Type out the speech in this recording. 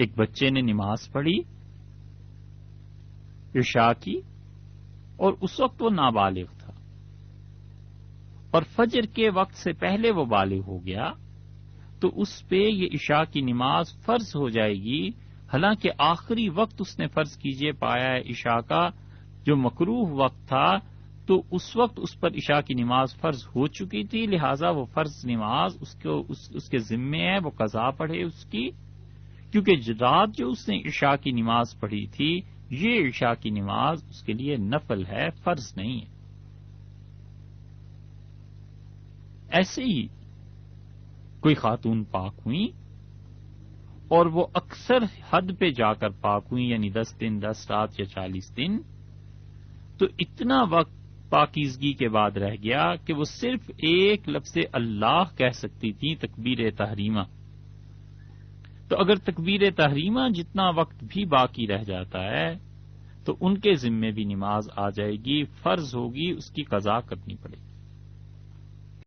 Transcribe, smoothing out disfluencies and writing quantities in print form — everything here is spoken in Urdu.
ایک بچے نے نماز پڑھی عشاء کی اور اس وقت وہ نابالغ تھا اور فجر کے وقت سے پہلے وہ بالغ ہو گیا تو اس پہ یہ عشاء کی نماز فرض ہو جائے گی، حالانکہ آخری وقت اس نے فرض کیجئے پایا ہے عشاء کا جو مکروہ وقت تھا، تو اس وقت اس پر عشاء کی نماز فرض ہو چکی تھی، لہذا وہ فرض نماز اس کے ذمے ہے، وہ قضا پڑھے اس کی، کیونکہ رات جو اس نے عشاء کی نماز پڑھی تھی یہ عشاء کی نماز اس کے لیے نفل ہے، فرض نہیں ہے۔ ایسے ہی کوئی خاتون پاک ہوئی اور وہ اکثر حد پہ جا کر پاک ہوئی، یعنی 10 دن 10 رات یا 40 دن، تو اتنا وقت پاکیزگی کے بعد رہ گیا کہ وہ صرف ایک لفظ اللہ کہہ سکتی تھی، تکبیر تحریمہ۔ تو اگر تکبیر تحریمہ جتنا وقت بھی باقی رہ جاتا ہے تو ان کے ذمے بھی نماز آ جائے گی، فرض ہوگی، اس کی قضا کرنی پڑے گی۔